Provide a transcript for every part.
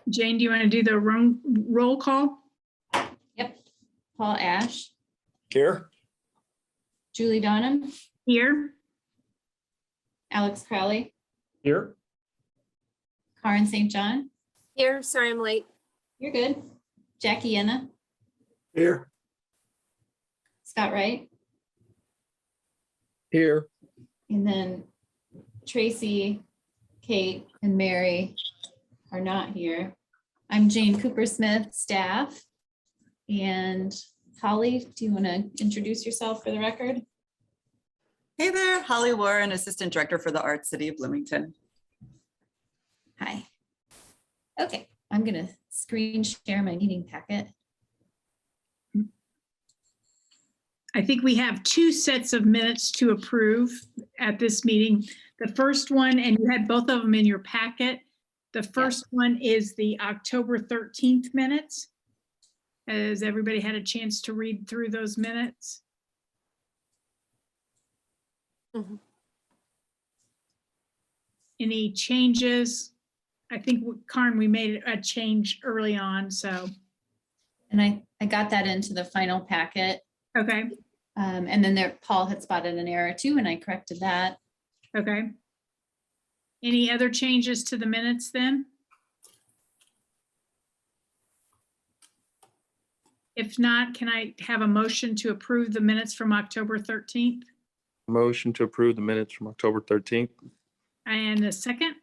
Jane, do you want to do the roll call? Yep. Paul Ash, Here. Julie Donham, Here. Alex Crowley, Here. Karen St. John. Here, sorry I'm late. You're good. Jackie Enna, Here. Scott Wright, Here. and then Tracy, Kate, and Mary are not here. I'm Jane Cooper Smith, staff. And Holly, do you want to introduce yourself for the record? Hey there, Holly Warren, Assistant Director for the Art City of Bloomington. Hi. Okay, I'm going to screen share my meeting packet. I think we have two sets of minutes to approve at this meeting. The first one, and you had both of them in your packet. The first one is the October 13th minutes. Has everybody had a chance to read through those minutes? Mhm. Any changes? I think, Karen, we made a change early on, so. And I got that into the final packet. Okay, And then there, Paul had spotted an error too, and I corrected that. okay. Any other changes to the minutes then? If not, can I have a motion to approve the minutes from October 13th? Motion to approve the minutes from October 13th. And a second?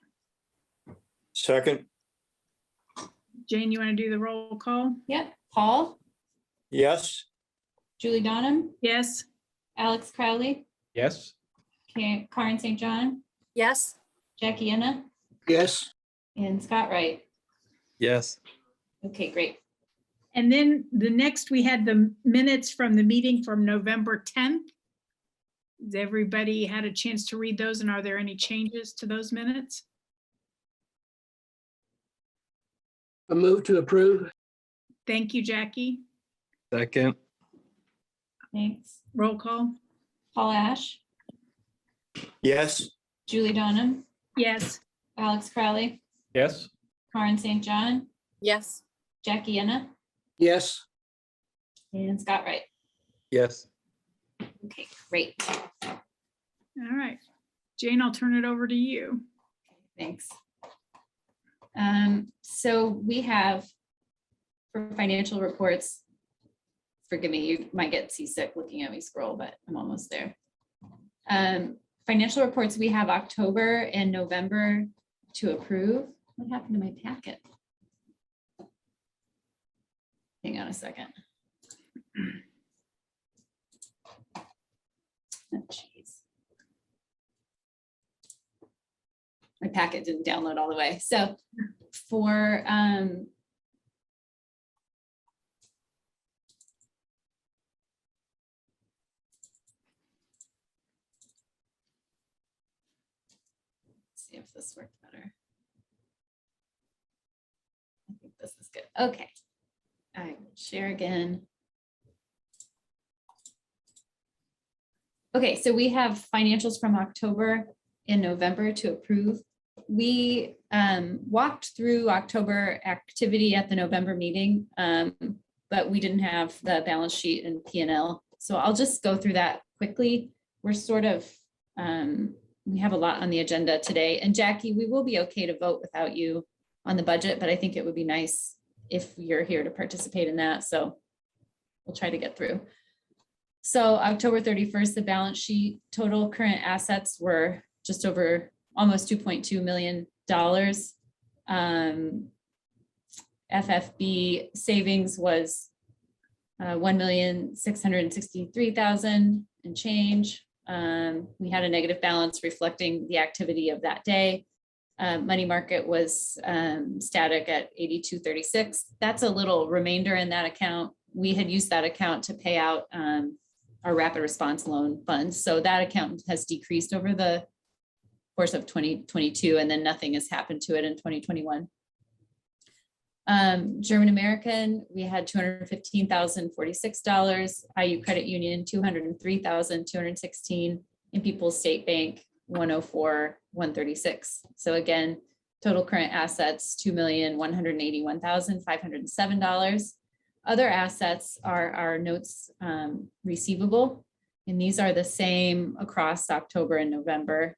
Second. Jane, you want to do the roll call? Yep, Paul, Yes. Julie Donham, Yes. Alex Crowley, Yes. Karen St. John, Yes, Jackie Enna, Yes. and Scott Wright. Yes. Okay, great. And then the next, we had the minutes from the meeting from November 10th. Has everybody had a chance to read those, and are there any changes to those minutes? A move to approve. Thank you, Jackie. Second. Thanks. Roll call? Paul Ash, Yes. Julie Donham, Yes. Alex Crowley, Yes. Karen St. John, yes, Jackie Enna, Yes, and Scott Wright. Yes. Okay, great. All right. Jane, I'll turn it over to you. Thanks. So we have for financial reports, forgive me, you might get seasick looking at me scroll, but I'm almost there. Financial reports, we have October and November to approve. What happened to my packet? Hang on a second. Oh, geez. My packet didn't download all the way. So for let's see if this worked better. I think this is good. Okay. I will share again. Okay, so we have financials from October and November to approve. We walked through October activity at the November meeting, but we didn't have the balance sheet and P&L. So I'll just go through that quickly. We're sort of, we have a lot on the agenda today. And Jackie, we will be okay to vote without you on the budget, but I think it would be nice if you're here to participate in that. So we'll try to get through. So October 31st, the balance sheet total current assets were just over almost $2.2 million. FFB savings was 1,663,000 and change. We had a negative balance reflecting the activity of that day. Money market was static at 8236. That's a little remainder in that account. We had used that account to pay out our rapid response loan funds. So that account has decreased over the course of 2022, and then nothing has happened to it in 2021. German American, we had $215,046. IU Credit Union, $203,216, and People's State Bank, $104,136. So again, Total current assets, $2,181,507. Other assets are our notes receivable, and these are the same across October and November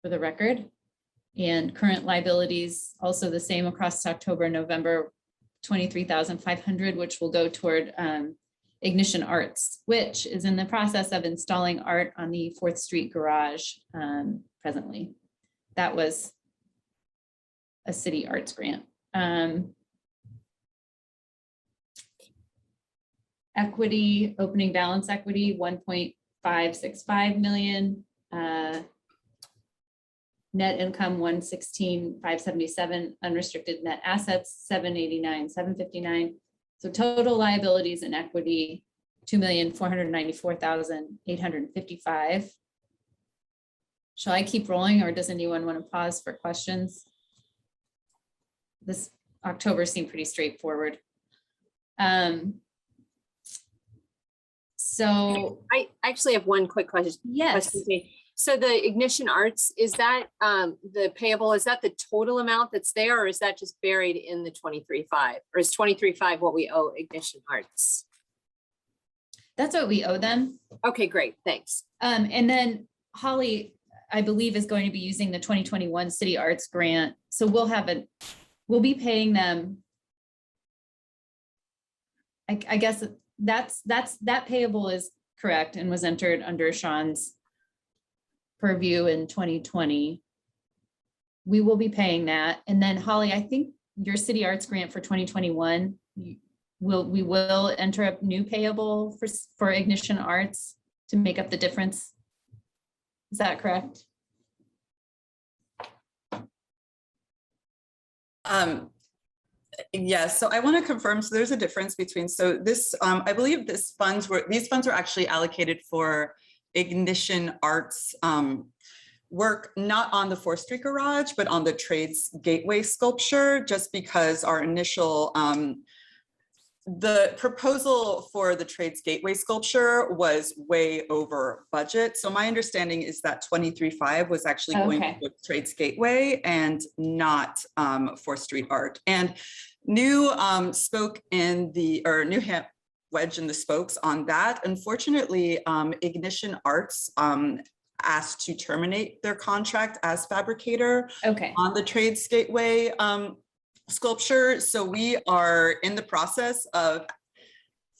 for the record. And current liabilities, also the same across October and November, 23,500, which will go toward Ignition Arts, which is in the process of installing art on the 4th Street garage presently. That was a city arts grant. Equity, opening balance equity, 1.565 million. Net income, 116,577. Unrestricted net assets, 789,759. So total liabilities and equity, 2,494,855. Shall I keep rolling, or does anyone want to pause for questions? This October seemed pretty straightforward. So I actually have one quick question. yes, So the Ignition Arts, is that the payable, is that the total amount that's there, or is that just buried in the 23.5? Or is 23.5 what we owe Ignition Arts? that's what we owe them. Okay, great, thanks. And then Holly, I believe, is going to be using the 2021 City Arts Grant. So we'll be paying them. I guess that payable is correct and was entered under Sean's purview in 2020. We will be paying that. And then Holly, I think your City Arts Grant for 2021, we will enter a new payable for Ignition Arts to make up the difference. Is that correct? Yes, so I want to confirm, so there's a difference between, so this, I believe these funds were actually allocated for Ignition Arts work, not on the 4th Street garage, but on the Trades Gateway sculpture, just because our initial, the proposal for the Trades Gateway sculpture was way over budget. So my understanding is that 23.5 was actually going Okay. to Trades Gateway and not 4th Street Art. And new spoke in the, or new wedge in the spokes on that. Unfortunately, Ignition Arts asked to terminate their contract as fabricator Okay. on the Trades Gateway sculpture. So we are in the process of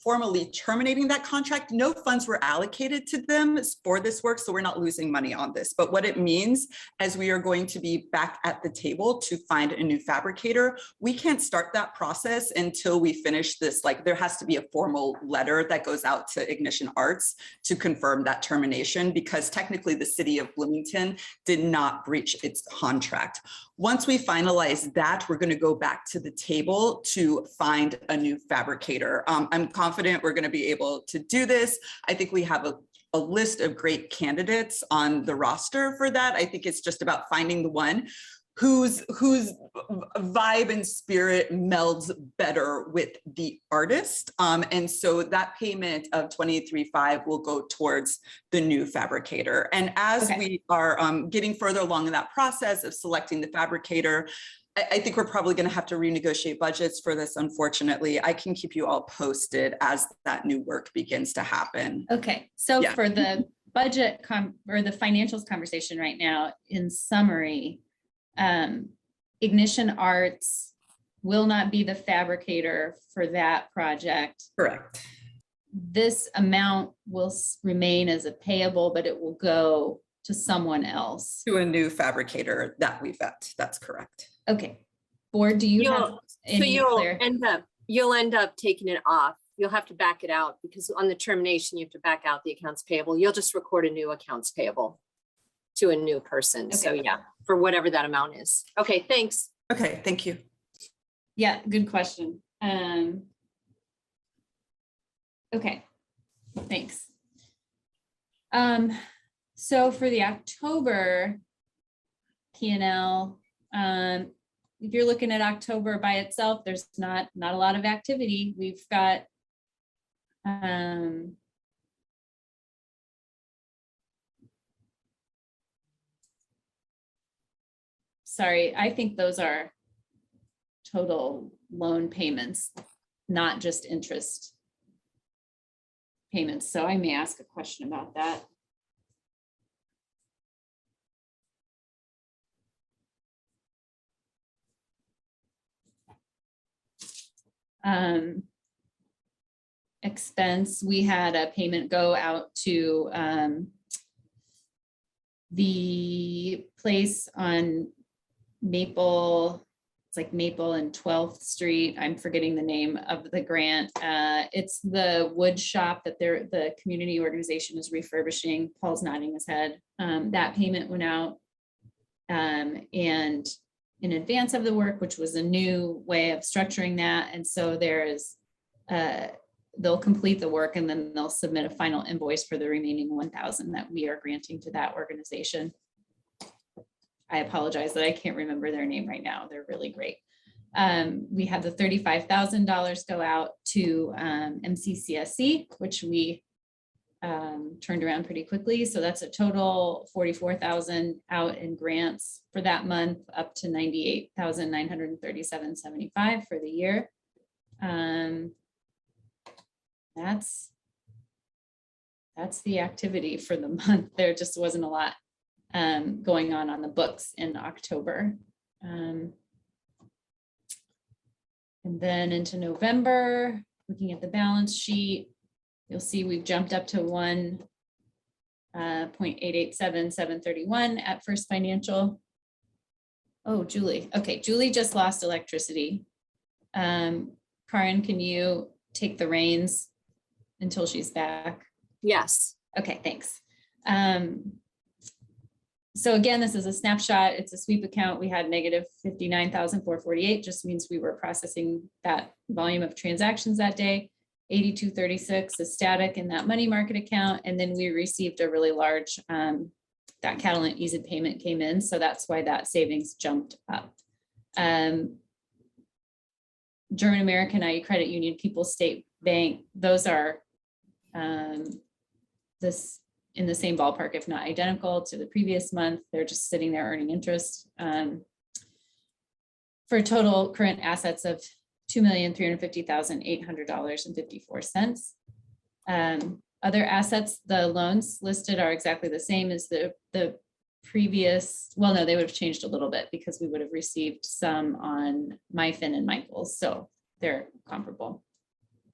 formally terminating that contract. No funds were allocated to them for this work, so we're not losing money on this. But what it means, as we are going to be back at the table to find a new fabricator, we can't start that process until we finish this. Like, there has to be a formal letter that goes out to Ignition Arts to confirm that termination, because technically the city of Bloomington did not breach its contract. Once we finalize that, we're going to go back to the table to find a new fabricator. I'm confident we're going to be able to do this. I think we have a list of great candidates on the roster for that. I think it's just about finding the one whose vibe and spirit melds better with the artist. And so that payment of 23.5 will go towards the new fabricator. And as we are getting further along in that process of selecting the fabricator, I think we're probably going to have to renegotiate budgets for this, unfortunately. I can keep you all posted as that new work begins to happen. Okay, so Yeah. for the budget or the financials conversation right now, in summary, Ignition Arts will not be the fabricator for that project. Correct. This amount will remain as a payable, but it will go to someone else. To a new fabricator that we vet. That's correct. Okay, board, do you have So any you'll end up taking it off. You'll have to back it out, because on the termination, you have to back out the accounts payable. You'll just record a new accounts payable to a new person. So Okay. yeah, for whatever that amount is. Okay, thanks. Okay, thank you. Yeah, good question. Okay, thanks. So for the October P&L, if you're looking at October by itself, there's not a lot of activity. We've got sorry, I think those are total loan payments, not just interest payments. So I may ask a question about that. Expense, we had a payment go out to the place on Maple, it's like Maple and 12th Street. I'm forgetting the name of the grant. It's the wood shop that the community organization is refurbishing. Paul's nodding his head. That payment went out. And in advance of the work, which was a new way of structuring that. And so there is, they'll complete the work and then they'll submit a final invoice for the remaining 1,000 that we are granting to that organization. I apologize that I can't remember their name right now. They're really great. We had the $35,000 go out to MCCSC, which we turned around pretty quickly. So that's a total 44,000 out in grants for that month, up to 98,937.75 for the year. That's the activity for the month. There just wasn't a lot going on the books in October. And then into November, looking at the balance sheet, you'll see we've jumped up to 1.887731 at First Financial. Oh, Julie. Okay, Julie just lost electricity. Karen, can you take the reins until she's back? Yes. Okay, thanks. So again, this is a snapshot. It's a sweep account. We had negative 59,448, just means we were processing that volume of transactions that day. 8236 is static in that money market account. And then we received a really large, that Catalent easy payment came in. So that's why that savings jumped up. German American IE Credit Union, People's State Bank, those are this in the same ballpark, if not identical to the previous month. They're just sitting there earning interest for total current assets of $2,350,800.54. Other assets, the loans listed are exactly the same as the previous. Well, no, they would have changed a little bit because we would have received some on MyFin and Michael's, so they're comparable.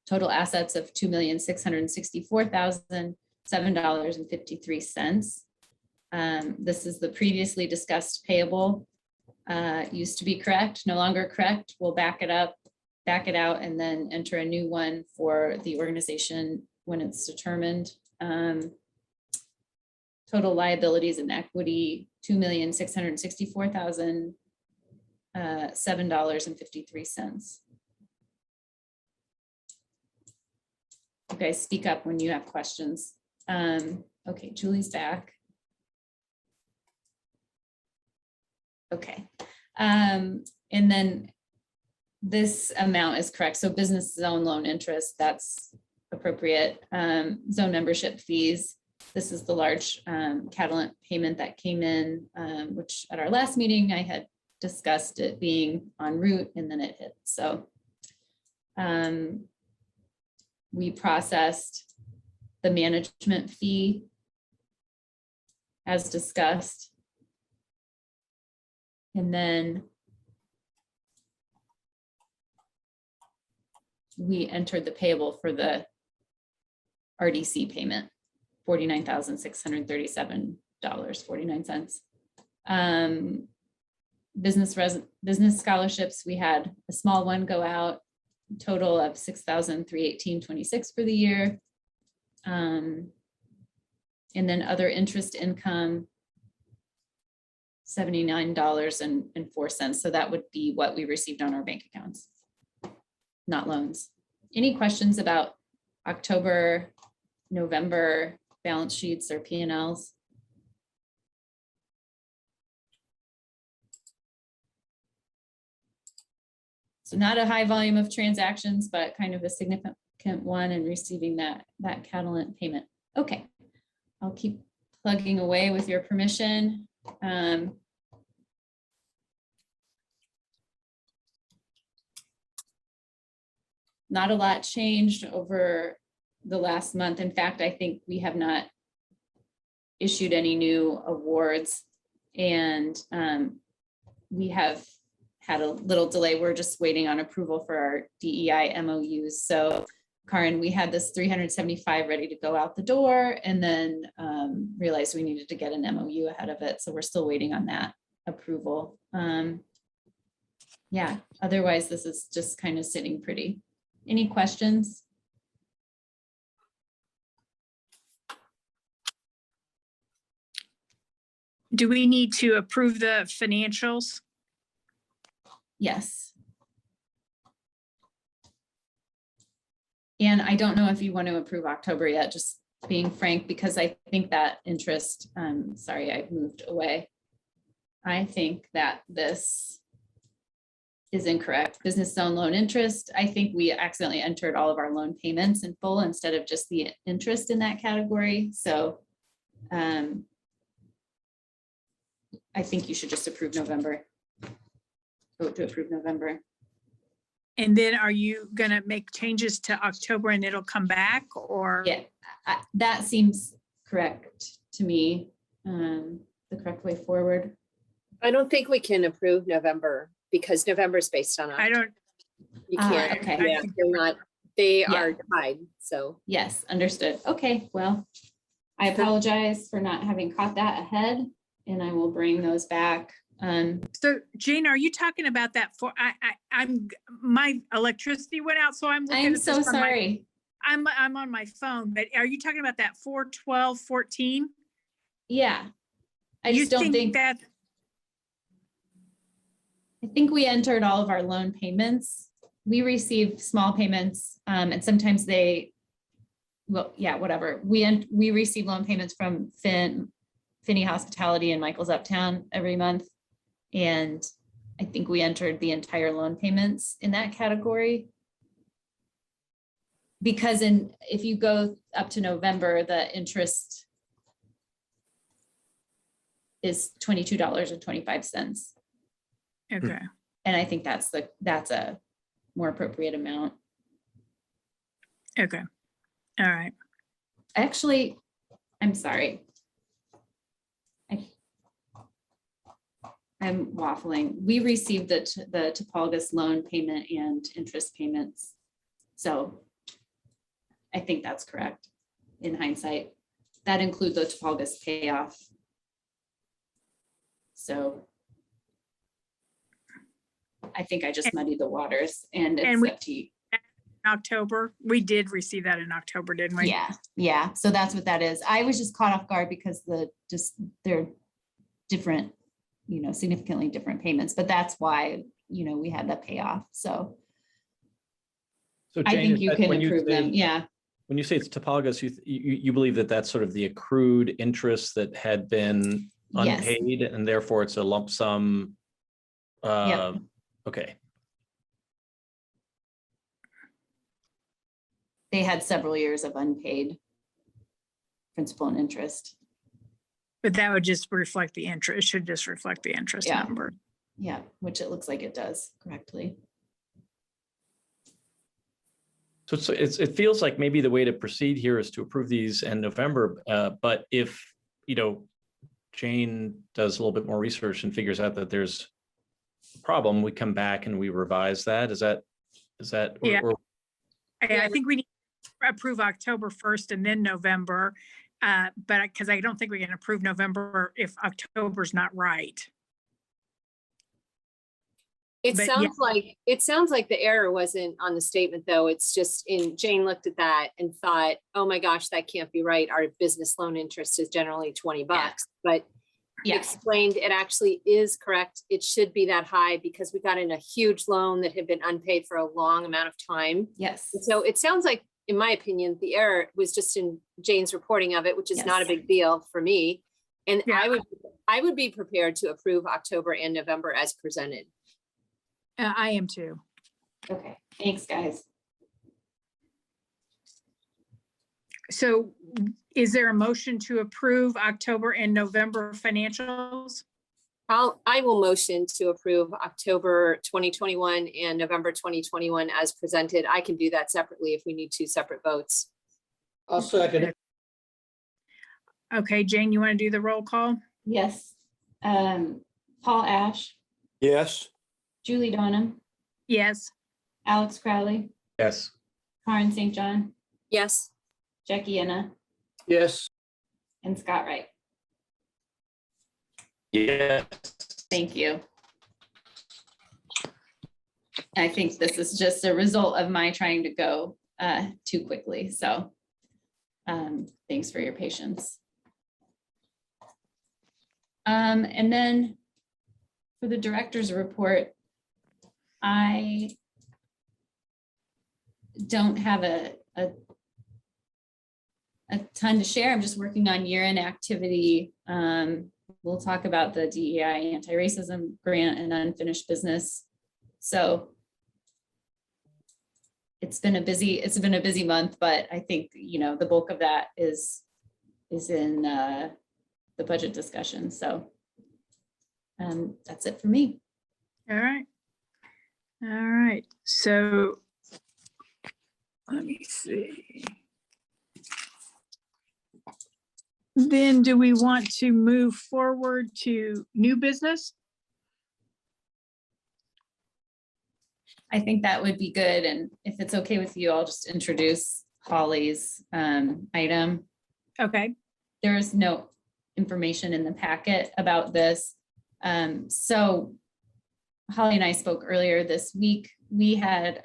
Total assets of $2,664,007.53. This is the previously discussed payable. Used to be correct, no longer correct. We'll back it up, back it out, and then enter a new one for the organization when it's determined. Total liabilities and equity, $2,664,007.53. You guys speak up when you have questions. Okay, Julie's back. Okay, and then this amount is correct. So business zone loan interest, that's appropriate. Zone membership fees. This is the large Catalent payment that came in, which at our last meeting, I had discussed it being en route and then it hit. So we processed the management fee as discussed. And then we entered the payable for the RDC payment, $49,637.49. Business scholarships, we had a small one go out, total of $6,318.26 for the year. And then other interest income, $79.04. So that would be what we received on our bank accounts, not loans. Any questions about October, November balance sheets or P&Ls? So not a high volume of transactions, but kind of a significant one and receiving that Catalent payment. Okay, I'll keep plugging away with your permission. not a lot changed over the last month. In fact, I think we have not issued any new awards, and we have had a little delay. We're just waiting on approval for our DEI MOUs. So Karin, we had this 375 ready to go out the door, and then realized we needed to get an MOU ahead of it. So we're still waiting on that approval. Yeah, otherwise this is just kind of sitting pretty. Any questions? Do we need to approve the financials? Yes. And I don't know if you want to approve October yet, just being frank, because I think that interest, sorry, I moved away. I think that this is incorrect. Business zone loan interest. I think we accidentally entered all of our loan payments in full instead of just the interest in that category. So I think you should just approve November. Vote to approve November. And then are you gonna make changes to October and it'll come back, or? Yeah, that seems correct to me. The correct way forward. I don't think we can approve November because November is based on. I don't, You Ah, can't, okay. yeah, they're not, they Yeah. are tied, so. Yes, understood. Okay, well, I apologize for not having caught that ahead, and I will bring those back. so Jane, are you talking about that for, my electricity went out, so I'm looking I'm at so this on my, sorry. I'm on my phone, but are you talking about that 4/12/14? Yeah. I You just don't think, that, I think we entered all of our loan payments. We receive small payments, and sometimes they, well, yeah, whatever. We receive loan payments from Finney Hospitality and Michael's Uptown every month. And I think we entered the entire loan payments in that category. Because if you go up to November, the interest is $22.25. okay, And I think that's a more appropriate amount. okay, all right. Actually, I'm sorry. I'm waffling. We received the Topologos loan payment and interest payments. So I think that's correct in hindsight. That includes the Topologos payoff. So I think I just muddied the waters, and And it's we- up to you. October, we did receive that in October, didn't we? Yeah. So that's what that is. I was just caught off guard because they're different, significantly different payments, but that's why, we had that payoff. So So I Jane, think is you that can when approve them. say- Yeah. When you say it's Topologos, you believe that that's sort of the accrued interest that had been Yes. unpaid, and therefore it's a lump sum? Yep. Okay, They had several years of unpaid principal and interest. But that would just reflect the interest, it should just reflect the interest Yeah. number. Yeah, which it looks like it does correctly. so it feels like maybe the way to proceed here is to approve these in November, but if, Jane does a little bit more research and figures out that there's a problem, we come back and we revise that. Is that? Yeah. or- I think we need to approve October 1st and then November, but because I don't think we can approve November if October's not right. It But yeah. sounds like the error wasn't on the statement, though. It's just Jane looked at that and thought, oh my gosh, that can't be right. Our business loan interest is generally $20, but Yeah. explained it actually is correct. It should be that high because we got in a huge loan that had been unpaid for a long amount of time. Yes. And so it sounds like, in my opinion, the error was just in Jane's reporting of it, which is not a Yes. big deal for me. And Yeah. I would be prepared to approve October and November as presented. I am too. Okay. Thanks, guys. So is there a motion to approve October and November financials? I will motion to approve October 2021 and November 2021 as presented. I can do that separately if we need two separate votes. I'll second it. Okay, Jane, you want to do the roll call? Yes. Paul Ash, Yes. Julie Donham, Yes. Alex Crowley, Yes. Karen St. John, Yes, Jackie Enna, Yes, and Scott Wright. Yes. Thank you. I think this is just a result of my trying to go too quickly. So thanks for your patience. And then for the director's report, I don't have a ton to share. I'm just working on year-end activity. We'll talk about the DEI anti-racism grant and unfinished business. So it's been a busy month, but I think, you know, the bulk of that is in the budget discussion. So that's it for me. All right. All right. So let me see. Then do we want to move forward to new business? I think that would be good. And if it's okay with you, I'll just introduce Holly's item. Okay. There is no information in the packet about this. So Holly and I spoke earlier this week. We had,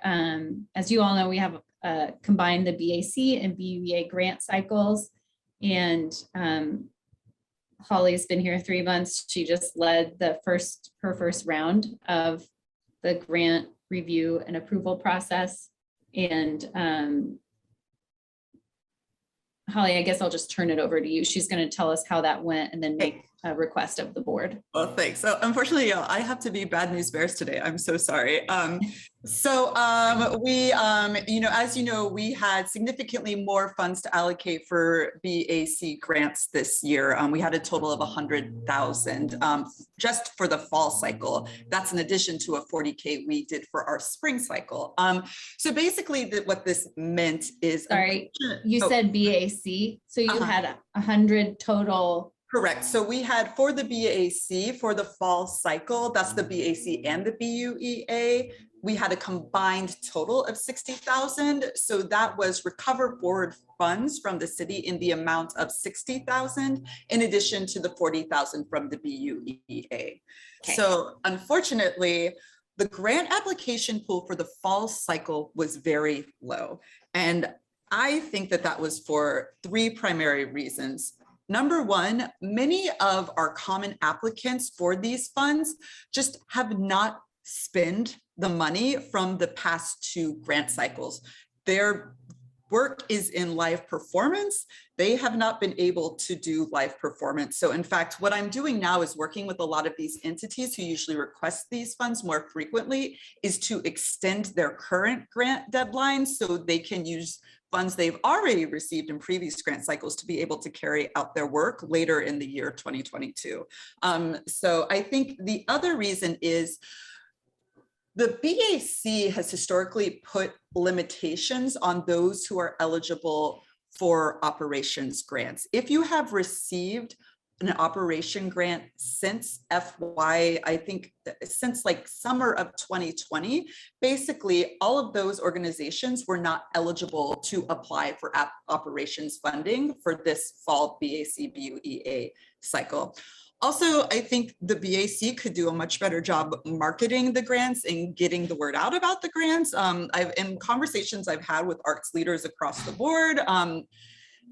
as you all know, we have combined the BAC and BUEA grant cycles. And Holly's been here 3 months. She just led her first round of the grant review and approval process. And Holly, I guess I'll just turn it over to you. She's going to tell us how that went and then make a request of the board. Well, thanks. So unfortunately, I have to be bad news bears today. I'm so sorry. We, as you know, we had significantly more funds to allocate for BAC grants this year. We had a total of 100,000 just for the fall cycle. That's in addition to a 40K we did for our spring cycle. So basically what this meant is— Sorry, you said BAC, so you had 100 total. Correct. So we had for the BAC for the fall cycle, that's the BAC and the BUEA, we had a combined total of 60,000. So that was recover forward funds from the city in the amount of 60,000, in addition to the 40,000 from the BUEA. Okay. So unfortunately, the grant application pool for the fall cycle was very low. And I think that was for 3 primary reasons. Number one, many of our common applicants for these funds just have not spent the money from the past 2 grant cycles. Their work is in live performance. They have not been able to do live performance. So in fact, what I'm doing now is working with a lot of these entities who usually request these funds more frequently, is to extend their current grant deadlines so they can use funds they've already received in previous grant cycles to be able to carry out their work later in the year 2022. So I think the other reason is the BAC has historically put limitations on those who are eligible for operations grants. If you have received an operation grant since FY, I think since like summer of 2020, basically all of those organizations were not eligible to apply for operations funding for this fall BAC BUEA cycle. Also, I think the BAC could do a much better job marketing the grants and getting the word out about the grants. In conversations I've had with arts leaders across the board,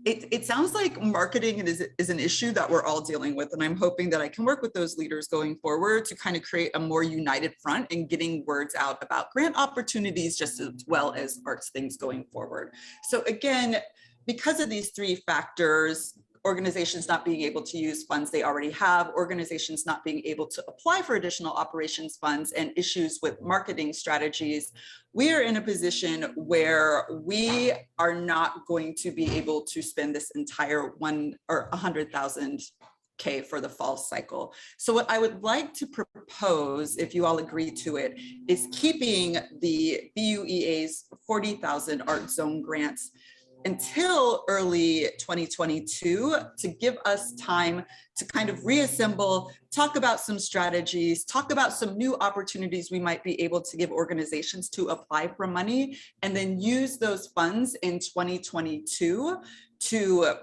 it sounds like marketing is an issue that we're all dealing with. And I'm hoping that I can work with those leaders going forward to kind of create a more united front in getting words out about grant opportunities, just as well as arts things going forward. So again, because of these 3 factors, organizations not being able to use funds they already have, organizations not being able to apply for additional operations funds, and issues with marketing strategies, we are in a position where we are not going to be able to spend this entire 100,000 $100K for the fall cycle. So what I would like to propose, if you all agree to it, is keeping the BUEA's 40,000 Art Zone grants until early 2022 to give us time to kind of reassemble, talk about some strategies, talk about some new opportunities we might be able to give organizations to apply for money, and then use those funds in 2022 to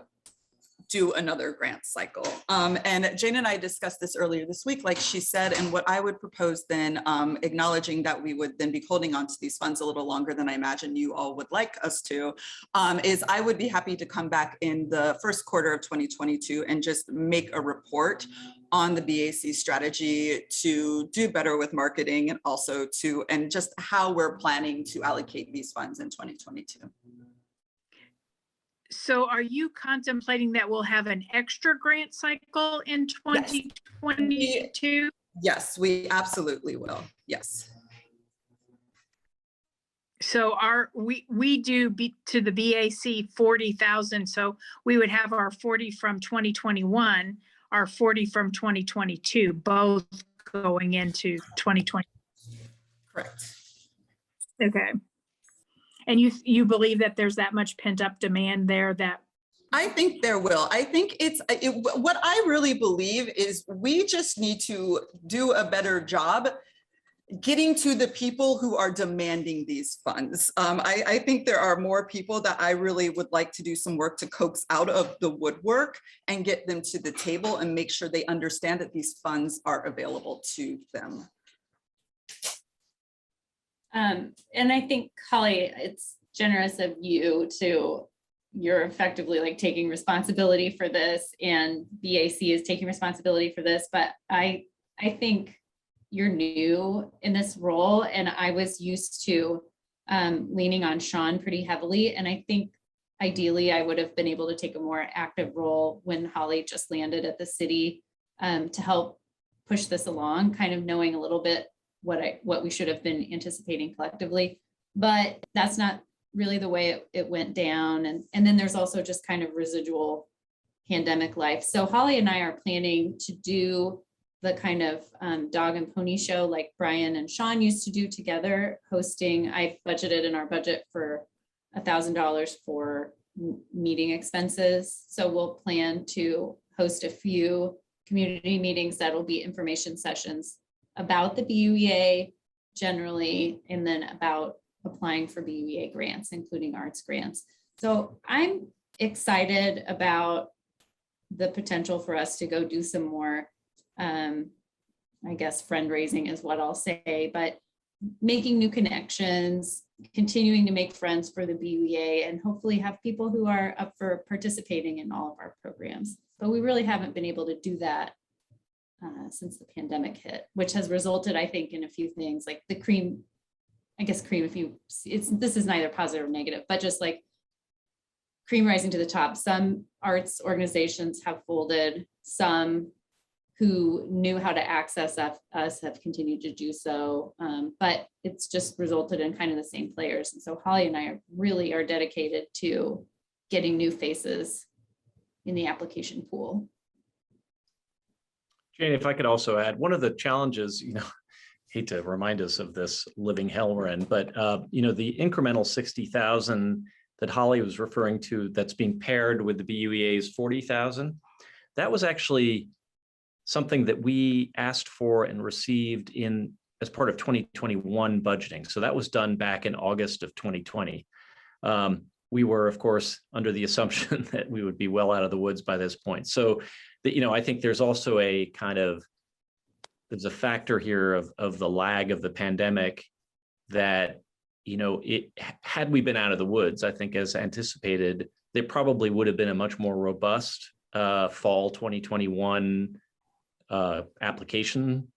do another grant cycle. And Jane and I discussed this earlier this week, like she said, and what I would propose then, acknowledging that we would then be holding on to these funds a little longer than I imagine you all would like us to, is I would be happy to come back in the first quarter of 2022 and just make a report on the BAC strategy to do better with marketing and also and just how we're planning to allocate these funds in 2022. So are you contemplating that we'll have an extra grant cycle in 2022? Yes, we absolutely will. Yes. So we do to the BAC 40,000. So we would have our 40 from 2021, our 40 from 2022, both going into 2020. Correct. Okay. And you believe that there's that much pent up demand there that? I think there will. I think what I really believe is we just need to do a better job getting to the people who are demanding these funds. I think there are more people that I really would like to do some work to coax out of the woodwork and get them to the table and make sure they understand that these funds are available to them. And I think, Holly, it's generous of you you're effectively like taking responsibility for this, and BAC is taking responsibility for this, but I think you're new in this role, and I was used to leaning on Sean pretty heavily, and I think ideally I would have been able to take a more active role when Holly just landed at the city to help push this along, kind of knowing a little bit what we should have been anticipating collectively, but that's not really the way it went down. And then there's also just kind of residual pandemic life. So Holly and I are planning to do the kind of dog and pony show like Brian and Sean used to do together, hosting. I budgeted in our budget for $1,000 for meeting expenses. So we'll plan to host a few community meetings that'll be information sessions about the BUEA generally, and then about applying for BUEA grants, including arts grants. So I'm excited about the potential for us to go do some more, I guess, fundraising is what I'll say, but making new connections, continuing to make friends for the BUEA, and hopefully have people who are up for participating in all of our programs. But we really haven't been able to do that since the pandemic hit, which has resulted, I think, in a few things like the cream, this is neither positive or negative, but just like cream rising to the top. Some arts organizations have folded, some who knew how to access us have continued to do so, but it's just resulted in kind of the same players. And so Holly and I really are dedicated to getting new faces in the application pool. Jane, if I could also add, one of the challenges, hate to remind us of this living hell we're in, but the incremental 60,000 that Holly was referring to that's being paired with the BUEA's 40,000, that was actually something that we asked for and received as part of 2021 budgeting. So that was done back in August of 2020. We were, of course, under the assumption that we would be well out of the woods by this point. So I think there's also there's a factor here of the lag of the pandemic that, had we been out of the woods, I think as anticipated, there probably would have been a much more robust fall 2021 application,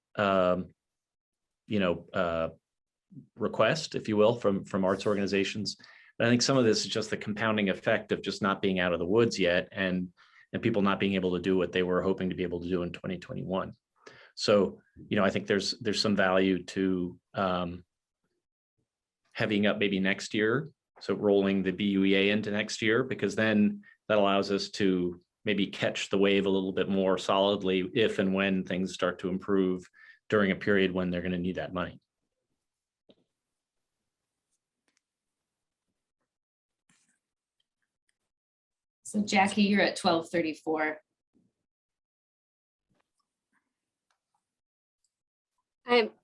request, if you will, from arts organizations. But I think some of this is just the compounding effect of just not being out of the woods yet, and people not being able to do what they were hoping to be able to do in 2021. So, I think there's some value to heavying up maybe next year. So rolling the BUEA into next year, because then that allows us to maybe catch the wave a little bit more solidly if and when things start to improve during a period when they're going to need that money. So Jackie, you're at 1234.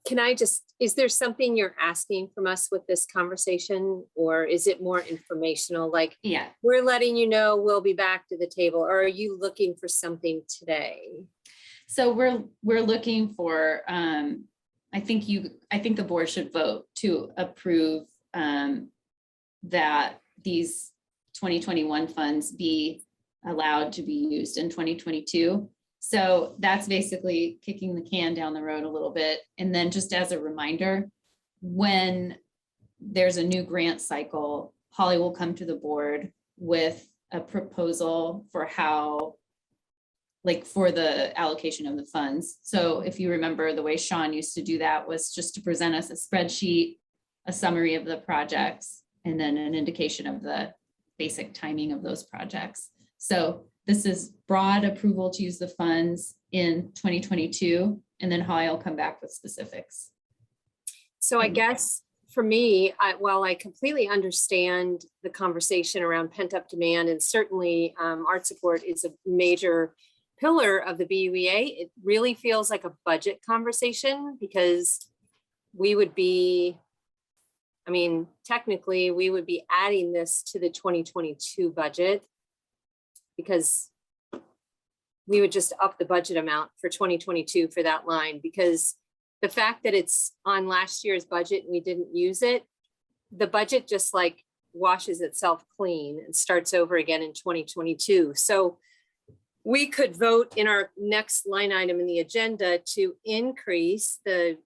Can I just, is there something you're asking from us with this conversation, or is it more informational? Like, Yeah. we're letting you know we'll be back to the table, or are you looking for something today? So we're looking for, I think the board should vote to approve that these 2021 funds be allowed to be used in 2022. So that's basically kicking the can down the road a little bit. And then just as a reminder, when there's a new grant cycle, Holly will come to the board with a proposal for how, like, for the allocation of the funds. So if you remember, the way Sean used to do that was just to present us a spreadsheet, a summary of the projects, and then an indication of the basic timing of those projects. So this is broad approval to use the funds in 2022, and then Holly will come back with specifics. So I guess for me, while I completely understand the conversation around pent-up demand, and certainly art support is a major pillar of the BUEA, it really feels like a budget conversation, because we would be, I mean, technically, we would be adding this to the 2022 budget, because we would just up the budget amount for 2022 for that line, because the fact that it's on last year's budget and we didn't use it, the budget just like washes itself clean and starts over again in 2022. So we could vote in our next line item in the agenda to increase the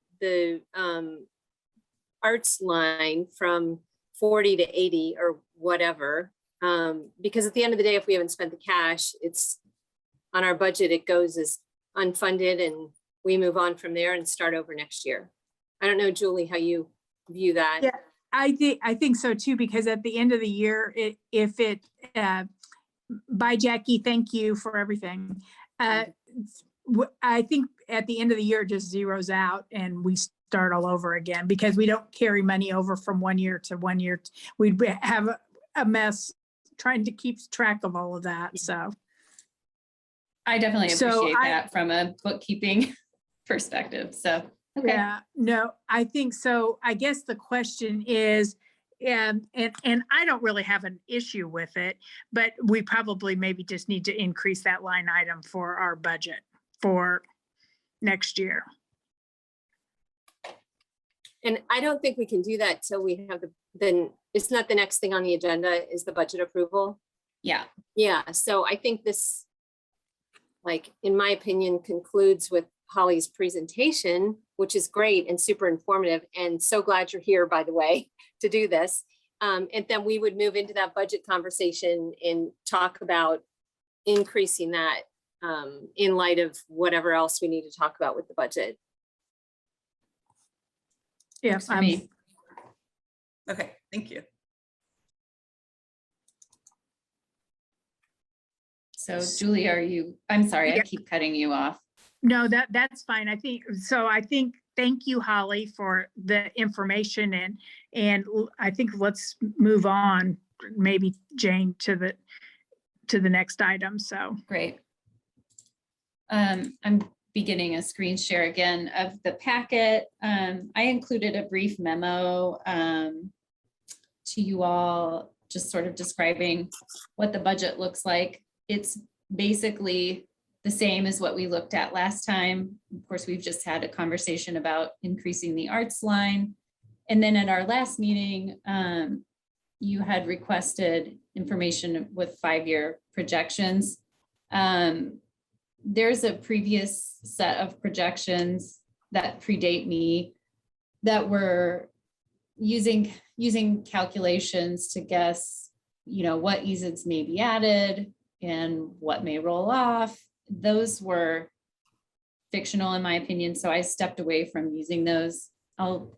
arts line from 40 to 80 or whatever. Because at the end of the day, if we haven't spent the cash, it's on our budget, it goes as unfunded, and we move on from there and start over next year. I don't know, Julie, how you view that. Yeah, I think so too, because at the end of the year, bye Jackie, thank you for everything. I think at the end of the year, it just zeroes out and we start all over again, because we don't carry money over from 1 year to 1 year. We'd have a mess trying to keep track of all of that. So I definitely appreciate So that from a bookkeeping perspective. So, okay. yeah, no, I think so. I guess the question is, and I don't really have an issue with it, but we probably maybe just need to increase that line item for our budget for next year. And I don't think we can do that till we have then it's not the next thing on the agenda is the budget approval. Yeah. Yeah, so I think this, like, in my opinion, concludes with Holly's presentation, which is great and super informative, and so glad you're here, by the way, to do this. And then we would move into that budget conversation and talk about increasing that in light of whatever else we need to talk about with the budget. Yeah, Works for me. Okay, thank you. So Julie, I'm sorry, I Yeah. keep cutting you off. no, that's fine. I think thank you, Holly, for the information, and I think let's move on, maybe Jane, to the next item. So Great. I'm beginning a screen share again of the packet. I included a brief memo to you all, just sort of describing what the budget looks like. It's basically the same as what we looked at last time. Of course, we've just had a conversation about increasing the arts line. And then at our last meeting, you had requested information with 5-year projections. There's a previous set of projections that predate me that were using calculations to guess, what EASIDs may be added and what may roll off. Those were fictional in my opinion, so I stepped away from using those. I'll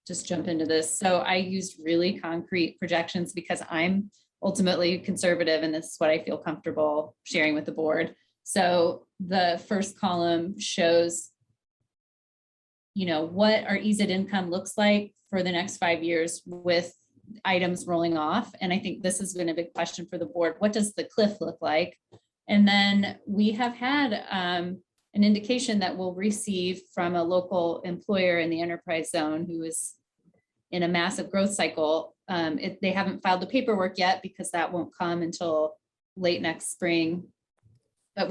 just jump into this. So I used really concrete projections because I'm ultimately conservative, and this is what I feel comfortable sharing with the board. So the first column shows, you know, what our EZID income looks like for the next 5 years with items rolling off. And I think this has been a big question for the board. What does the cliff look like? And then we have had an indication that we'll receive from a local employer in the enterprise zone who is in a massive growth cycle. They haven't filed the paperwork yet because that won't come until late next spring. But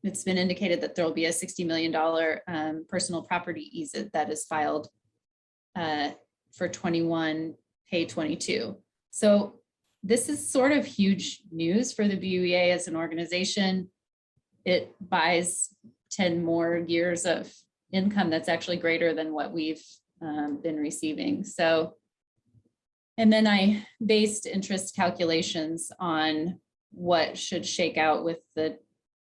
it's been indicated that there'll be a $60 million personal property EZID that is filed for 21, pay 22. So this is sort of huge news for the BUEA as an organization. It buys 10 more years of income that's actually greater than what we've been receiving. So, and then I based interest calculations on what should shake out with the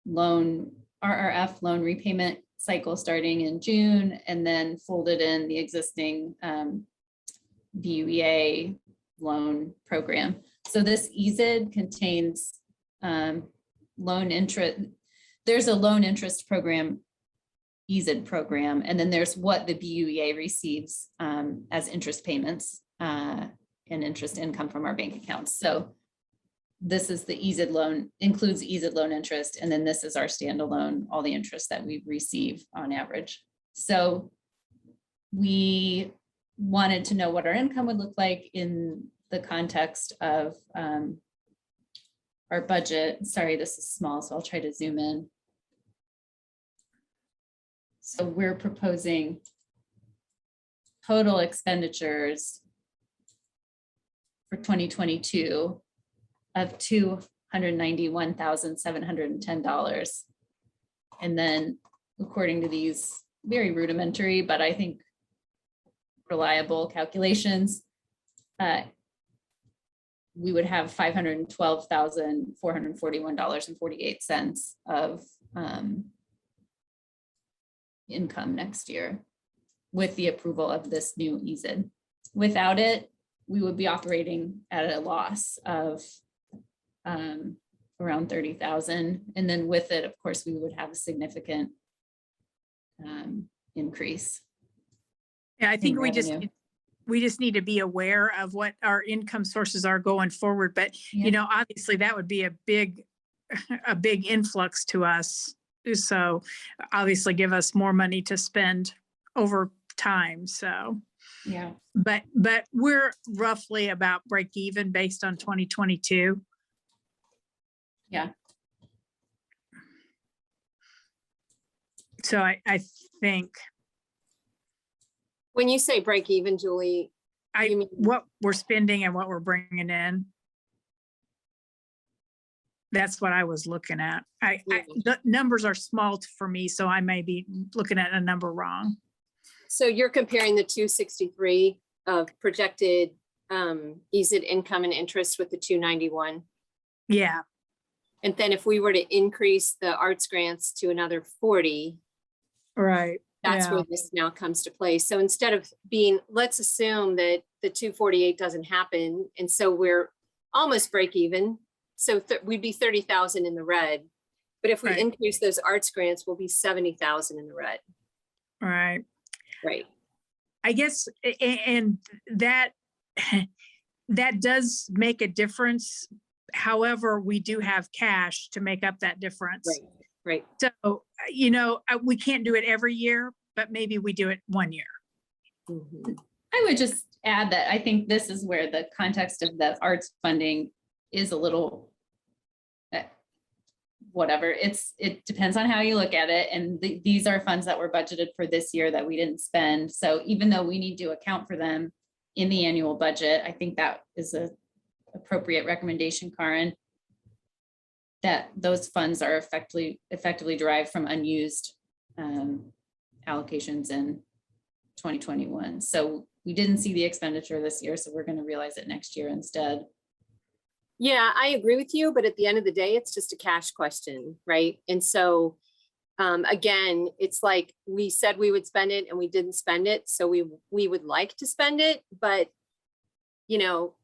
RRF loan repayment cycle starting in June, and then folded in the existing BUEA loan program. So this EZID contains loan interest. There's a loan interest program, EZID program, and then there's what the BUEA receives as interest payments and interest income from our bank accounts. So this is the EZID loan, includes EZID loan interest, and then this is our standalone, all the interest that we receive on average. So we wanted to know what our income would look like in the context of our budget. Sorry, this is small, so I'll try to zoom in. So we're proposing total expenditures for 2022 of $291,710. And then according to these very rudimentary, but I think reliable calculations, we would have $512,441.48 of income next year with the approval of this new EZID. Without it, we would be operating at a loss of around 30,000. And then with it, of course, we would have a significant increase. Yeah, I think in we just revenue. need to be aware of what our income sources are going forward. But, Yeah. you know, obviously that would be a big influx to us. So obviously give us more money to spend over time. So, Yeah. but we're roughly about break even based on 2022. Yeah. So I think When you say break even, Julie, you mean- what we're spending and what we're bringing in. That's what I was looking at. The numbers are small for me, so I may be looking at a number wrong. so you're comparing the 263 of projected EZID income and interest with the 291. Yeah, And then if we were to increase the arts grants to another 40, right. that's Yeah. where this now comes to play. So instead of being, let's assume that the 248 doesn't happen. And so we're almost break even. So we'd be 30,000 in the red. But if we Right. increase those arts grants, we'll be 70,000 in the red. Right. Right. I guess, and that does make a difference. However, we do have cash to make up that difference. Right. Right. So, you know, we can't do it every year, but maybe we do it one year. Mhm. I would just add that I think this is where the context of the arts funding is a little whatever. It depends on how you look at it. And these are funds that were budgeted for this year that we didn't spend. So even though we need to account for them in the annual budget, I think that is a appropriate recommendation, Karen, that those funds are effectively derived from unused allocations in 2021. So we didn't see the expenditure this year, so we're going to realize it next year instead. Yeah, I agree with you, but at the end of the day, it's just a cash question, right? And so, again, it's like we said we would spend it and we didn't spend it. So we would like to spend it, but, you know,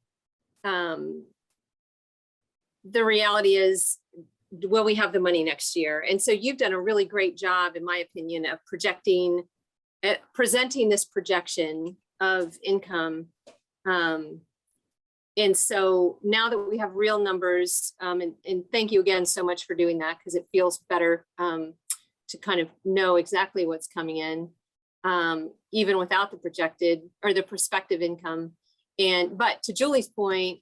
the reality is, will we have the money next year? And so you've done a really great job, in my opinion, of presenting this projection of income. And so now that we have real numbers, and thank you again so much for doing that, because it feels better to kind of know exactly what's coming in, even without the projected or the prospective income. But to Julie's point,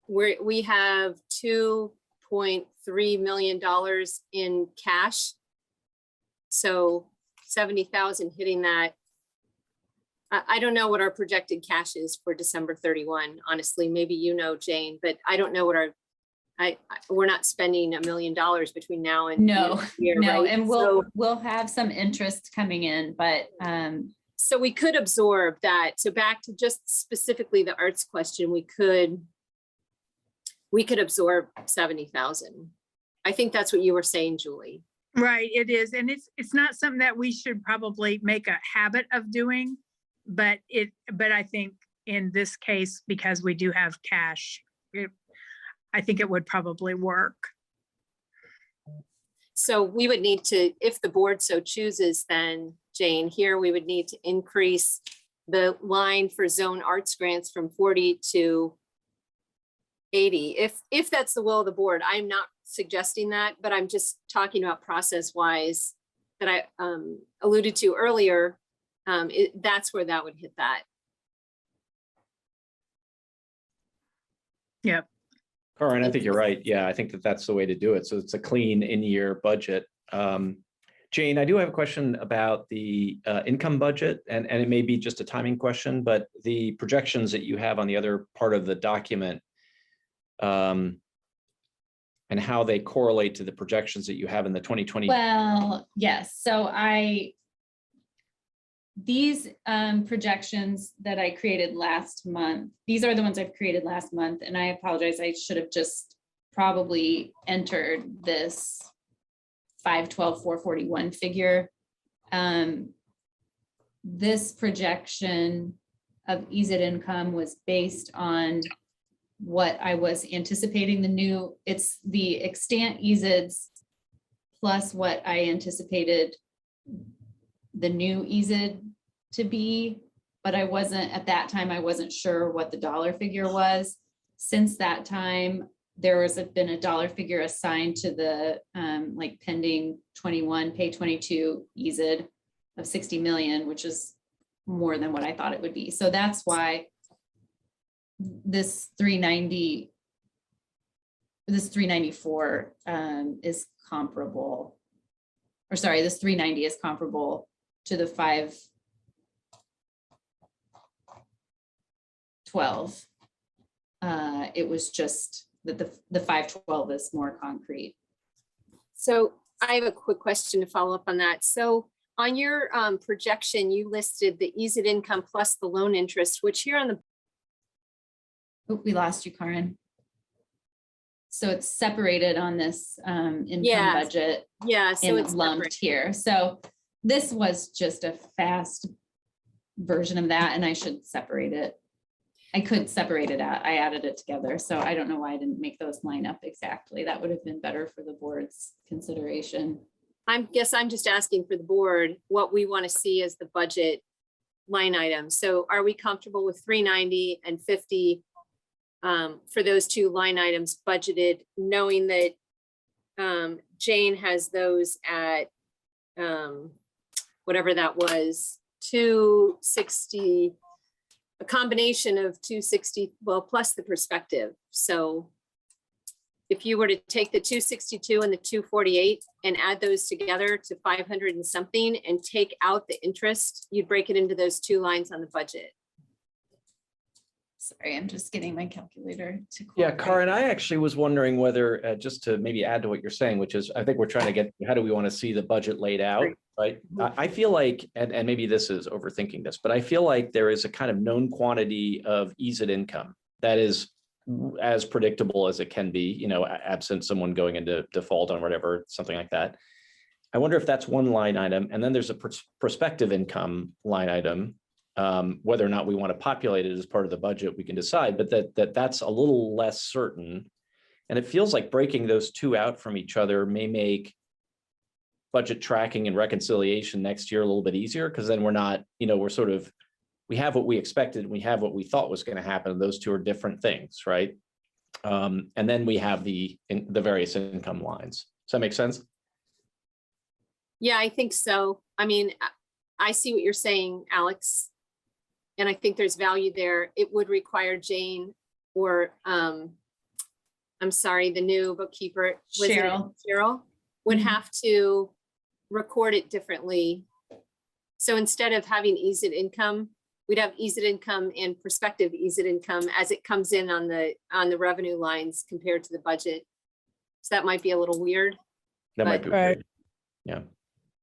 we have $2.3 million in cash. So 70,000 hitting that. I don't know what our projected cash is for December 31. Honestly, maybe you know, Jane, but I don't know what we're not spending $1 million between now and the end No, of the year, no, right? and So- we'll have some interest coming in, but So we could absorb that. So back to just specifically the arts question, we could absorb 70,000. I think that's what you were saying, Julie. Right, it is. And it's not something that we should probably make a habit of doing, but I think in this case, because we do have cash, I think it would probably work. So we would need to, if the board so chooses, then Jane, here we would need to increase the line for zone arts grants from 40 to 80. If that's the will of the board, I'm not suggesting that, but I'm just talking about process wise that I alluded to earlier. That's where that would hit that. Yep. Corinne, I think you're right. Yeah, I think that's the way to do it. So it's a clean in-year budget. Jane, I do have a question about the income budget, and it may be just a timing question, but the projections that you have on the other part of the document, and how they correlate to the projections that you have in the 2020. well, yes, so these projections that I created last month, these are the ones I've created last month, and I apologize, I should have just probably entered this 512,441 figure. This projection of EZIT income was based on what I was anticipating it's the extant EZITs plus what I anticipated the new EZIT to be, but at that time, I wasn't sure what the dollar figure was. Since that time, there has been a dollar figure assigned to the like pending 21, pay 22 EZIT of 60 million, which is more than what I thought it would be. So that's why this 394 is comparable, or sorry, this 390 is comparable to the 512. It was just that the 512 is more concrete. So I have a quick question to follow up on that. So on your projection, you listed the EZIT income plus the loan interest, which here on the Oh, we lost you, Karen. So it's separated on this income Yes. budget yeah, so and it's lumped separate. here. So this was just a fast version of that, and I should separate it. I could separate it out. I added it together. So I don't know why I didn't make those line up exactly. That would have been better for the board's consideration. I guess I'm just asking for the board what we want to see as the budget line item. So are we comfortable with 390 and 50 for those two line items budgeted, knowing that Jane has those at whatever that was, 260, a combination of 260, well, plus the perspective. So if you were to take the 262 and the 248 and add those together to 500 and something and take out the interest, you'd break it into those two lines on the budget. Sorry, I'm just getting my calculator to. Yeah, cooperate. Karen, I actually was wondering whether, just to maybe add to what you're saying, which is, I think we're trying to get, how do we want to see the budget laid out, right? I feel like, and maybe this is overthinking this, but I feel like there is a kind of known quantity of EZIT income that is as predictable as it can be, absent someone going into default on whatever, something like that. I wonder if that's one line item. And then there's a prospective income line item. Whether or not we want to populate it as part of the budget, we can decide, but that's a little less certain. And it feels like breaking those two out from each other may make budget tracking and reconciliation next year a little bit easier, because then we're not, we're sort of, we have what we expected, we have what we thought was going to happen. Those two are different things, right? And then we have the various income lines. Does that make sense? Yeah, I think so. I mean, I see what you're saying, Alex. And I think there's value there. It would require Jane or, I'm sorry, the new bookkeeper. was it Cheryl would have to record it differently. So instead of having eased income, we'd have eased income and prospective eased income as it comes in on the revenue lines compared to the budget. So that might be a little weird. That might be Right. weird. Yeah.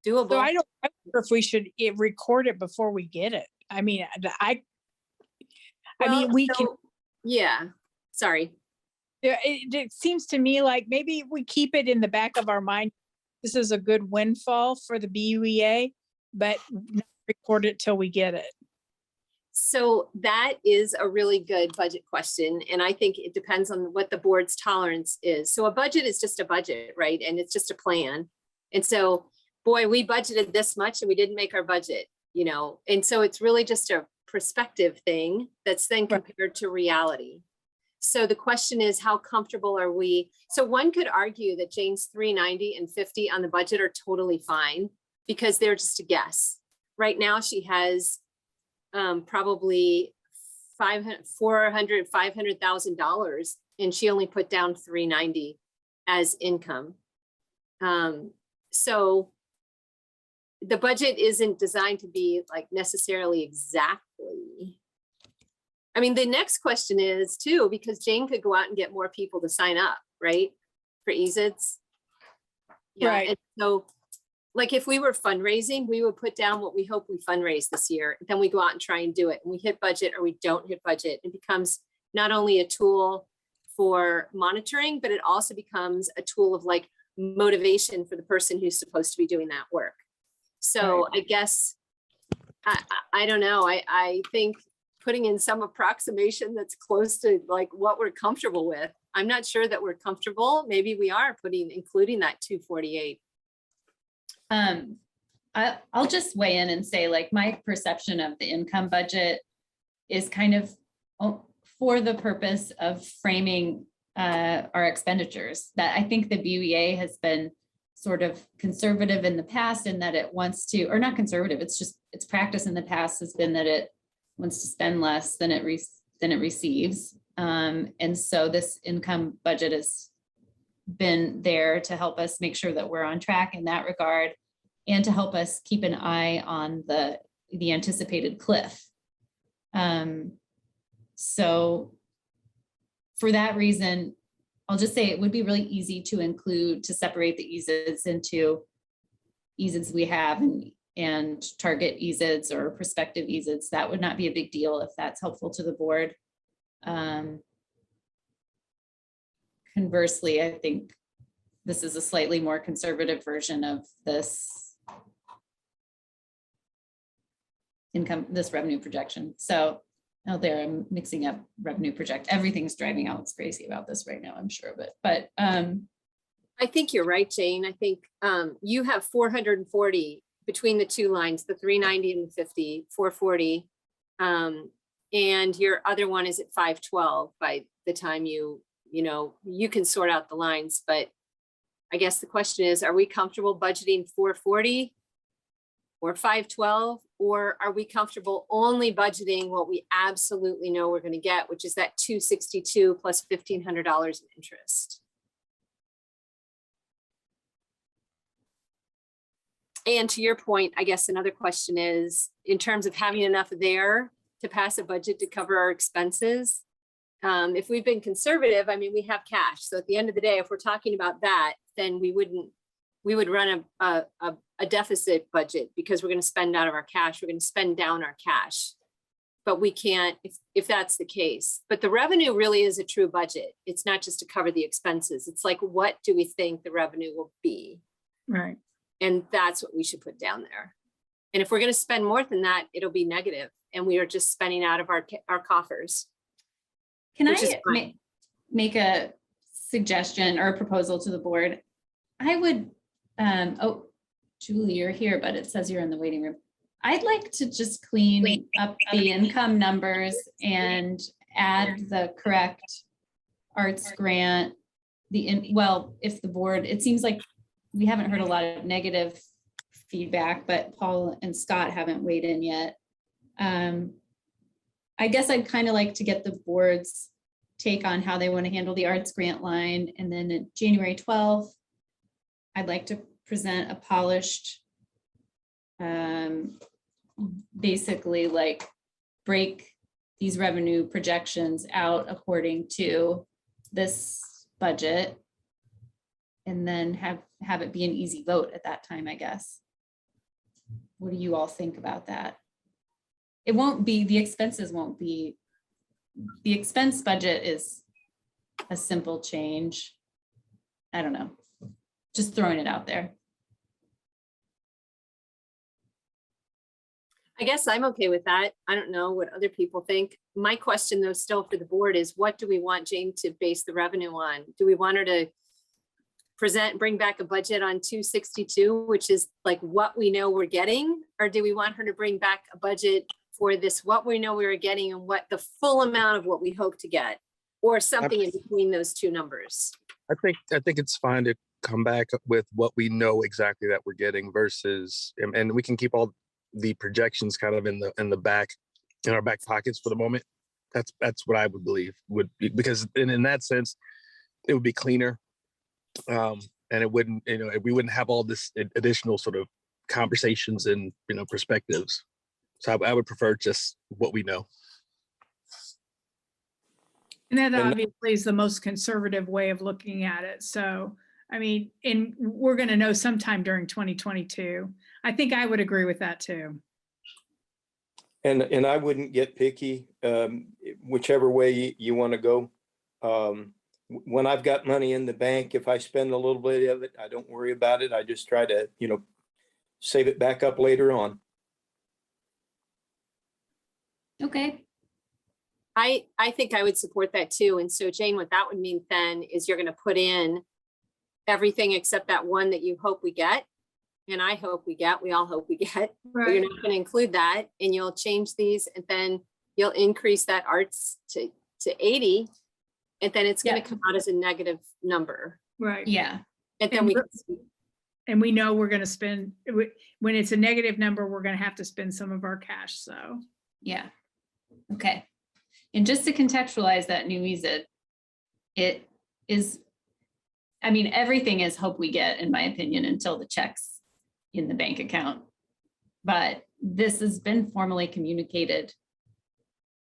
Doable. So I don't know if we should record it before we get it. I mean, I Well, mean, we can, so- Yeah, sorry. yeah, it seems to me like maybe we keep it in the back of our mind. This is a good windfall for the BUEA, but not record it till we get it. So that is a really good budget question. And I think it depends on what the board's tolerance is. So a budget is just a budget, right? And it's just a plan. And so, boy, we budgeted this much and we didn't make our budget, and so it's really just a perspective thing that's then Right. compared to reality. So the question is, how comfortable are we? So one could argue that Jane's 390 and 50 on the budget are totally fine because they're just a guess. Right now she has probably $500,000 and she only put down 390 as income. So the budget isn't designed to be like necessarily exactly. I mean, the next question is too, because Jane could go out and get more people to sign up, right? For EZIDs. Yeah, Right. and so like if we were fundraising, we would put down what we hope we fundraise this year. Then we go out and try and do it and we hit budget or we don't hit budget. It becomes not only a tool for monitoring, but it also becomes a tool of like motivation for the person who's supposed to be doing that work. So I guess, I don't know. I think putting in some approximation that's close to like what we're comfortable with. I'm not sure that we're comfortable. Maybe we are including that 248. I'll just weigh in and say, like, my perception of the income budget is kind of for the purpose of framing our expenditures. That I think the BUEA has been sort of conservative in the past in that it wants to, or not conservative, it's just its practice in the past has been that it wants to spend less than it receives. And so this income budget has been there to help us make sure that we're on track in that regard and to help us keep an eye on the anticipated cliff. So for that reason, I'll just say it would be really easy to separate the EZIDs into EZIDs we have and target EZIDs or prospective EZIDs. That would not be a big deal if that's helpful to the board. Conversely, I think this is a slightly more conservative version of this this revenue projection. So out there, I'm mixing up revenue project. Everything's driving Alex crazy about this right now, I'm sure of it. But I think you're right, Jane. I think you have 440 between the two lines, the 390 and the 50, 440. And your other one is at 512 by the time you can sort out the lines. But I guess the question is, are we comfortable budgeting 440 or 512? Or are we comfortable only budgeting what we absolutely know we're going to get, which is that 262 plus $1,500 in interest? And to your point, I guess another question is, in terms of having enough there to pass a budget to cover our expenses, if we've been conservative, I mean, we have cash. So at the end of the day, if we're talking about that, then we would run a deficit budget because we're going to spend out of our cash. We're going to spend down our cash, but we can't if that's the case. But the revenue really is a true budget. It's not just to cover the expenses. It's like, what do we think the revenue will be? Right. And that's what we should put down there. And if we're going to spend more than that, it'll be negative, and we are just spending out of our coffers. can Which is I fine. make a suggestion or proposal to the board. I would, oh, Julie, you're here, but it says you're in the waiting room. I'd like to just clean up the income numbers and add the correct arts grant. Well, if the board, it seems like we haven't heard a lot of negative feedback, but Paul and Scott haven't weighed in yet. I guess I'd kind of like to get the board's take on how they want to handle the arts grant line. And then on January 12th, I'd like to present a polished, basically like break these revenue projections out according to this budget. And then have it be an easy vote at that time, I guess. What do you all think about that? It won't be, the expenses won't be, the expense budget is a simple change. I don't know, just throwing it out there. I guess I'm okay with that. I don't know what other people think. My question though, still for the board is what do we want Jane to base the revenue on? Do we want her to bring back a budget on 262, which is like what we know we're getting? Or do we want her to bring back a budget for this, what we know we were getting and what the full amount of what we hope to get? Or something in between those two numbers? I think it's fine to come back with what we know exactly that we're getting versus, and we can keep all the projections kind of in our back pockets for the moment. That's what I would believe would be, because in that sense, it would be cleaner. And it wouldn't, we wouldn't have all this additional sort of conversations and, perspectives. So I would prefer just what we know. And that And- obviously is the most conservative way of looking at it. So, I mean, and we're going to know sometime during 2022. I think I would agree with that too. And I wouldn't get picky, whichever way you want to go. When I've got money in the bank, if I spend a little bit of it, I don't worry about it. I just try to, save it back up later on. Okay, I think I would support that too. And so Jane, what that would mean then is you're gonna put in everything except that one that you hope we get. And I hope we get, we all hope we get, but you're not gonna include that, and you'll change these and then you'll increase that arts to 80. And then it's gonna Yeah. come out as a negative number. Right. yeah, And then And we know we're going to spend, when it's a negative number, we're going to have to spend some of our cash. So, yeah. Okay. And just to contextualize that new EZID, it is, I mean, everything is hope we get, in my opinion, until the check's in the bank account. But this has been formally communicated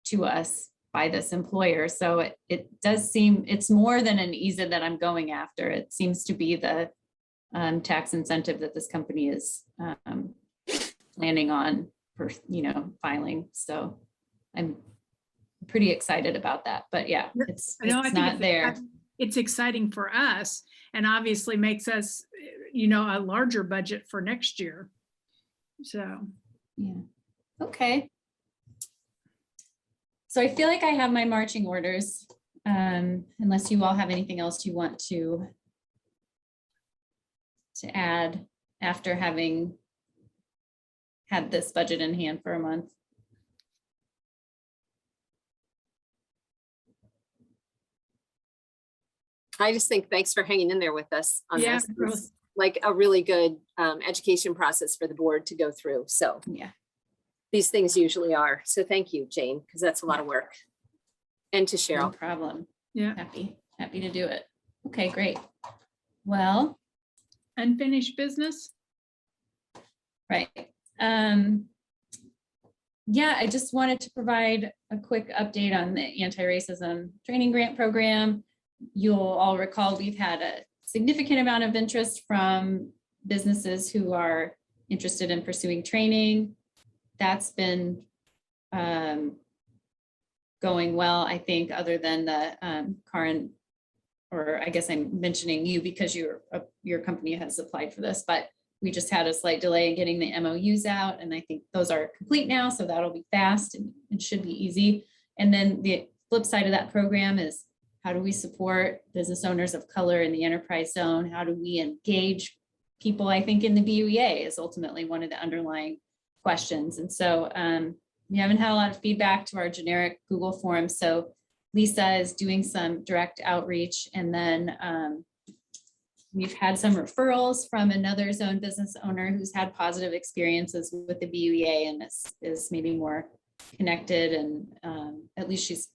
to us by this employer. So it does seem, it's more than an EZID that I'm going after. It seems to be the tax incentive that this company is planning on for, filing. So I'm pretty excited about that, but yeah, it's not there. it's exciting for us and obviously makes us, a larger budget for next year. So. Yeah, okay. So I feel like I have my marching orders, unless you all have anything else you want to add after having had this budget in hand for a month. I just think thanks for hanging in there with us on Yeah, this. really. It's like a really good education process for the board to go through. So Yeah, these things usually are. So thank you, Jane, because that's a lot of work. And to no Cheryl. problem. Yeah. Happy to do it. Okay, great. Well, Unfinished business. right. Yeah, I just wanted to provide a quick update on the anti-racism training grant program. You'll all recall we've had a significant amount of interest from businesses who are interested in pursuing training. That's been going well, I think, other than the Karen, or I guess I'm mentioning you because your company has applied for this, but we just had a slight delay in getting the MOUs out, and I think those are complete now, so that'll be fast and it should be easy. And then the flip side of that program is how do we support business owners of color in the enterprise zone? How do we engage people? I think in the BUEA is ultimately one of the underlying questions. And so we haven't had a lot of feedback to our generic Google form. So Lisa is doing some direct outreach, and then we've had some referrals from another zone business owner who's had positive experiences with the BUEA and is maybe more connected. And at least she's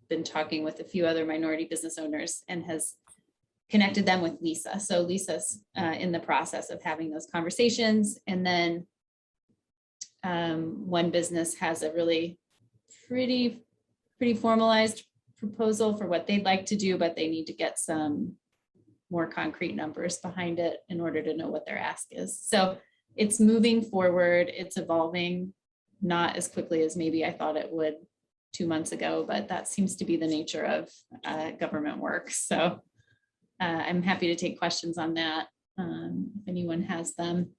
been talking with a few other minority business owners and has connected them with Lisa. So Lisa's in the process of having those conversations. And then one business has a really pretty formalized proposal for what they'd like to do, but they need to get some more concrete numbers behind it in order to know what their ask is. So it's moving forward, it's evolving, not as quickly as maybe I thought it would 2 months ago, but that seems to be the nature of government work. So I'm happy to take questions on that if anyone has them.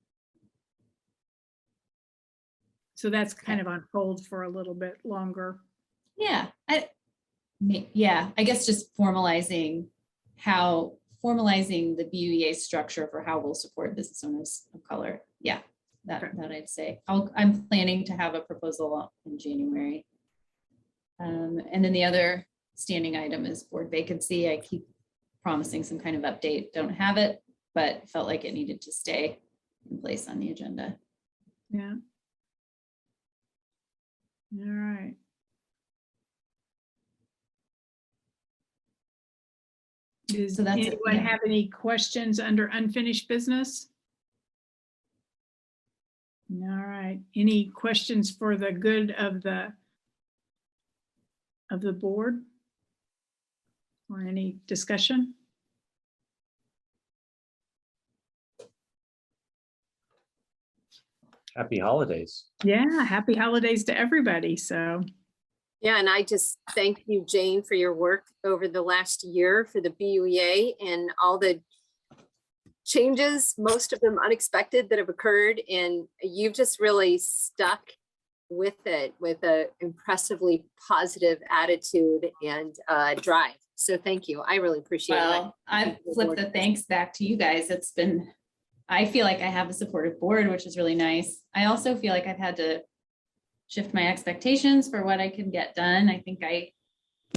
So that's kind of on hold for a little bit longer. Yeah, I guess just formalizing the BUEA structure for how we'll support business owners of color. Yeah, that I'd say. I'm planning to have a proposal in January. And then the other standing item is board vacancy. I keep promising some kind of update, don't have it, but felt like it needed to stay in place on the agenda. Yeah. All right. Does So that's it, anyone yeah. have any questions under unfinished business? All right. Any questions for the good of the board? Or any discussion? Happy holidays. Yeah, happy holidays to everybody. So Yeah, and I just thank you, Jane, for your work over the last year for the BUEA and all the changes, most of them unexpected, that have occurred. And you've just really stuck with it with an impressively positive attitude and drive. So thank you. I really appreciate it. Well, I've flipped the thanks back to you guys. I feel like I have a supportive board, which is really nice. I also feel like I've had to shift my expectations for what I can get done. I think I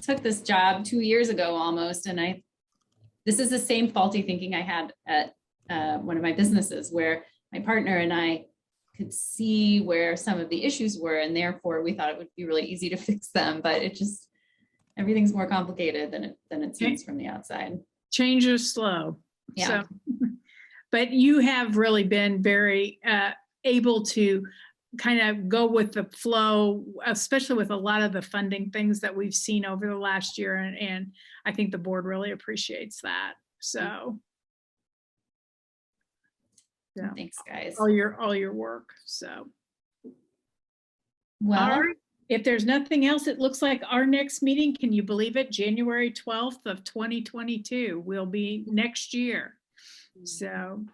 took this job 2 years ago almost, and this is the same faulty thinking I had at one of my businesses, where my partner and I could see where some of the issues were, and therefore we thought it would be really easy to fix them, but everything's more complicated than it seems from the outside. change is slow. Yeah. So, but you have really been very able to kind of go with the flow, especially with a lot of the funding things that we've seen over the last year. And I think the board really appreciates that. So. Yeah. Thanks, guys. All your work. So. Well, All right. If there's nothing else, it looks like our next meeting, can you believe it? January 12th of 2022 will be next year. So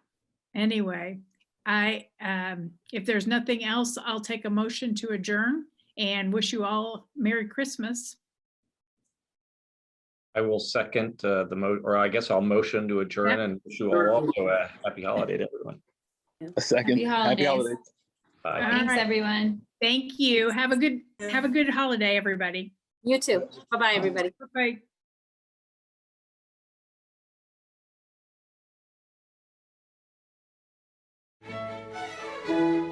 anyway, if there's nothing else, I'll take a motion to adjourn and wish you all Merry Christmas. I will second I guess I'll motion to adjourn Yep. and wish you all also a happy holiday to everyone. A second. Happy holidays. Bye. All Thanks, right. everyone. Thank you. Have a good holiday, everybody. You too. Bye-bye, everybody. Bye.